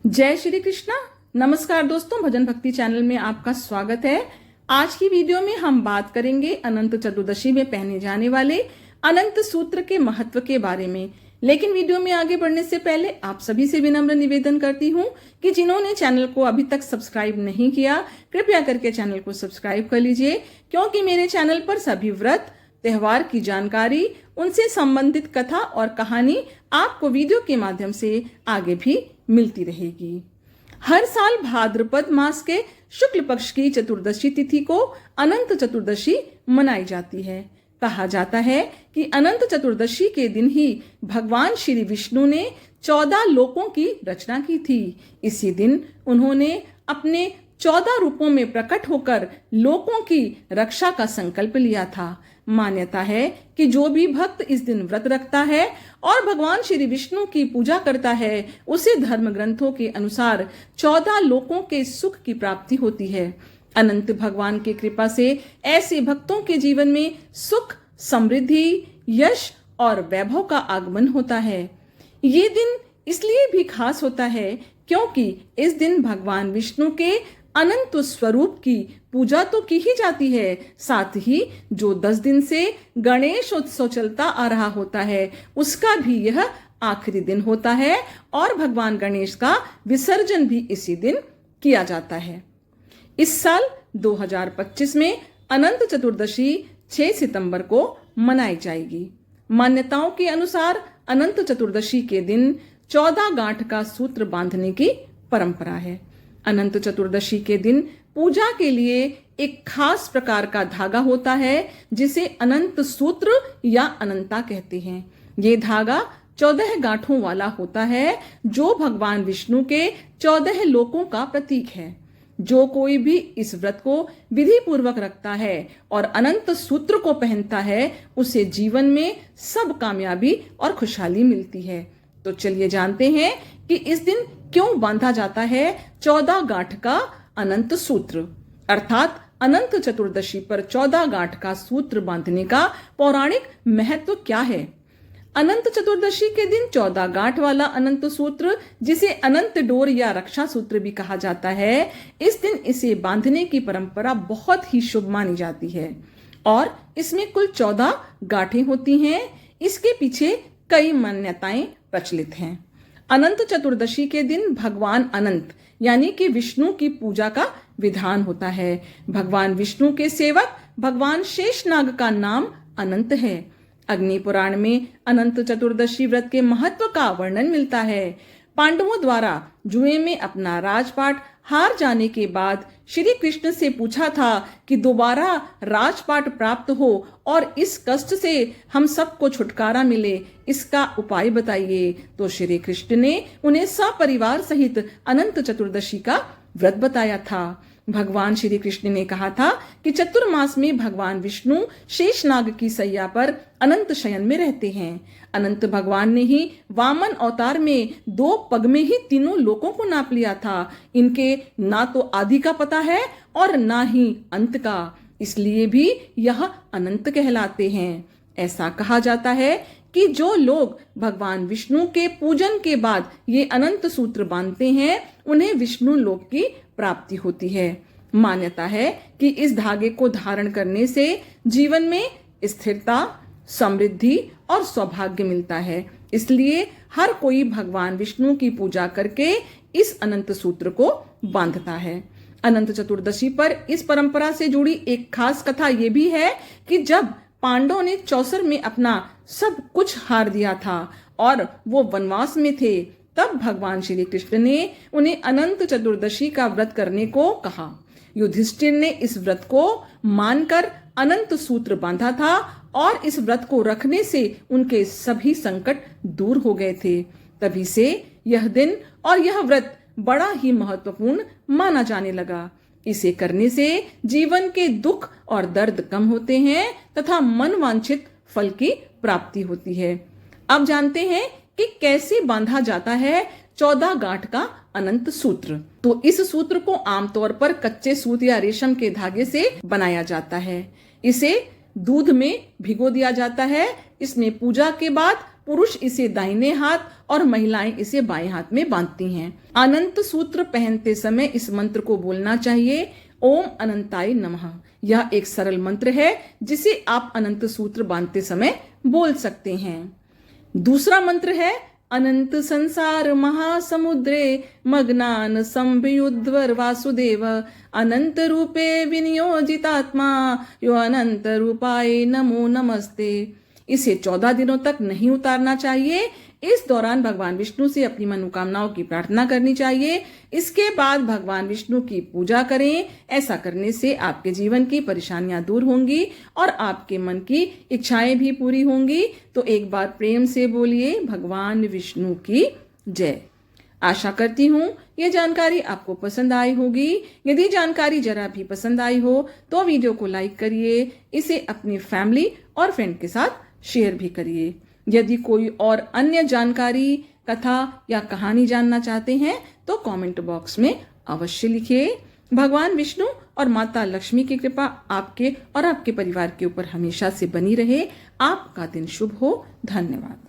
जय श्री कृष्णा। नमस्कार दोस्तों, भजन भक्ति चैनल में आपका स्वागत है। आज की वीडियो में हम बात करेंगे अनंत चतुर्दशी में पहने जाने वाले अनंत सूत्र के महत्व के बारे में। लेकिन वीडियो में आगे बढ़ने से पहले आप सभी से विनम्र निवेदन करती हूँ कि जिन्होंने चैनल को अभी तक सब्सक्राइब नहीं किया, कृपया करके चैनल को सब्सक्राइब कर लीजिए, क्योंकि मेरे चैनल पर सभी व्रत, त्योहार की जानकारी, उनसे संबंधित कथा और कहानी आपको वीडियो के माध्यम से आगे भी मिलती रहेगी। हर साल भाद्रपद मास के शुक्ल पक्ष की चतुर्दशी तिथि को अनंत चतुर्दशी मनाई जाती है। कहा जाता है कि अनंत चतुर्दशी के दिन ही भगवान श्री विष्णु ने 14 लोकों की रचना की थी। इसी दिन उन्होंने अपने 14 रूपों में प्रकट होकर लोकों की रक्षा का संकल्प लिया था। मान्यता है कि जो भी भक्त इस दिन व्रत रखता है और भगवान श्री विष्णु की पूजा करता है, उसे धर्म ग्रंथों के अनुसार 14 लोकों के सुख की प्राप्ति होती है। अनंत भगवान की कृपा से ऐसे भक्तों के जीवन में सुख, समृद्धि, यश और वैभव का आगमन होता है। ये दिन इसलिए भी खास होता है क्योंकि इस दिन भगवान विष्णु के अनंत स्वरूप की पूजा तो की ही जाती है, साथ ही जो 10 दिन से गणेश उत्सव चलता आ रहा होता है, उसका भी यह आखिरी दिन होता है और भगवान गणेश का विसर्जन भी इसी दिन किया जाता है। इस साल 2025 में अनंत चतुर्दशी 6 सितंबर को मनाई जाएगी। मान्यताओं के अनुसार अनंत चतुर्दशी के दिन 14 गांठ का सूत्र बांधने की परंपरा है। अनंत चतुर्दशी के दिन पूजा के लिए एक खास प्रकार का धागा होता है, जिसे अनंत सूत्र या अनंता कहते हैं। ये धागा 14 गांठों वाला होता है, जो भगवान विष्णु के 14 लोकों का प्रतीक है। जो कोई भी इस व्रत को विधि पूर्वक रखता है और अनंत सूत्र को पहनता है, उसे जीवन में सब कामयाबी और खुशहाली मिलती है। तो चलिए जानते हैं कि इस दिन क्यों बांधा जाता है 14 गांठ का अनंत सूत्र, अर्थात अनंत चतुर्दशी पर 14 गांठ का सूत्र बांधने का पौराणिक महत्व क्या है। अनंत चतुर्दशी के दिन 14 गांठ वाला अनंत सूत्र, जिसे अनंत डोर या रक्षा सूत्र भी कहा जाता है, इस दिन इसे बांधने की परंपरा बहुत ही शुभ मानी जाती है और इसमें कुल 14 गांठें होती हैं। इसके पीछे कई मान्यताएं प्रचलित हैं। अनंत चतुर्दशी के दिन भगवान अनंत यानी कि विष्णु की पूजा का विधान होता है। भगवान विष्णु के सेवक भगवान शेषनाग का नाम अनंत है। अग्नि पुराण में अनंत चतुर्दशी व्रत के महत्व का वर्णन मिलता है। पांडवों द्वारा जुए में अपना राजपाट हार जाने के बाद श्री कृष्ण से पूछा था कि दोबारा राजपाट प्राप्त हो और इस कष्ट से हम सबको छुटकारा मिले, इसका उपाय बताइए। तो श्री कृष्ण ने उन्हें सपरिवार सहित अनंत चतुर्दशी का व्रत बताया था। भगवान श्री कृष्ण ने कहा था कि चतुर्मास में भगवान विष्णु शेषनाग की सैया पर अनंत शयन में रहते हैं। अनंत भगवान ने ही वामन अवतार में 2 पग में ही तीनों लोकों को नाप लिया था। इनके ना तो आदि का पता है और ना ही अंत का, इसलिए भी यह अनंत कहलाते हैं। ऐसा कहा जाता है कि जो लोग भगवान विष्णु के पूजन के बाद ये अनंत सूत्र बांधते हैं, उन्हें विष्णु लोक की प्राप्ति होती है। मान्यता है कि इस धागे को धारण करने से जीवन में स्थिरता, समृद्धि और सौभाग्य मिलता है। इसलिए हर कोई भगवान विष्णु की पूजा करके इस अनंत सूत्र को बांधता है। अनंत चतुर्दशी पर इस परंपरा से जुड़ी एक खास कथा ये भी है कि जब पांडवों ने चौसर में अपना सब कुछ हार दिया था और वो वनवास में थे, तब भगवान श्री कृष्ण ने उन्हें अनंत चतुर्दशी का व्रत करने को कहा। युधिष्ठिर ने इस व्रत को मानकर अनंत सूत्र बांधा था और इस व्रत को रखने से उनके सभी संकट दूर हो गए थे। तभी से यह दिन और यह व्रत बड़ा ही महत्वपूर्ण माना जाने लगा। इसे करने से जीवन के दुख और दर्द कम होते हैं तथा मन वांछित फल की प्राप्ति होती है। अब जानते हैं कि कैसे बांधा जाता है 14 गांठ का अनंत सूत्र। तो इस सूत्र को आमतौर पर कच्चे सूत या रेशम के धागे से बनाया जाता है। इसे दूध में भिगो दिया जाता है। इसमें पूजा के बाद पुरुष इसे दाहिने हाथ और महिलाएं इसे बाएं हाथ में बांधती हैं। अनंत सूत्र पहनते समय इस मंत्र को बोलना चाहिए, ओम अनंताय नमः। यह एक सरल मंत्र है जिसे आप अनंत सूत्र बांधते समय बोल सकते हैं। दूसरा मंत्र है, अनंत संसार महासमुद्रे मग्नान संयुद्वर वासुदेव अनंत रूपे विनियोजितात्मा यो अनंत रूपाय नमो नमस्ते। इसे 14 दिनों तक नहीं उतारना चाहिए। इस दौरान भगवान विष्णु से अपनी मनोकामनाओं की प्रार्थना करनी चाहिए। इसके बाद भगवान विष्णु की पूजा करें। ऐसा करने से आपके जीवन की परेशानियां दूर होंगी और आपके मन की इच्छाएं भी पूरी होंगी। तो एक बार प्रेम से बोलिए, भगवान विष्णु की जय। आशा करती हूँ ये जानकारी आपको पसंद आई होगी। यदि जानकारी जरा भी पसंद आई हो तो वीडियो को लाइक करिए, इसे अपनी फैमिली और फ्रेंड के साथ शेयर भी करिए। यदि कोई और अन्य जानकारी, कथा या कहानी जानना चाहते हैं तो कमेंट बॉक्स में अवश्य लिखिए। भगवान विष्णु और माता लक्ष्मी की कृपा आपके और आपके परिवार के ऊपर हमेशा से बनी रहे। आपका दिन शुभ हो। धन्यवाद।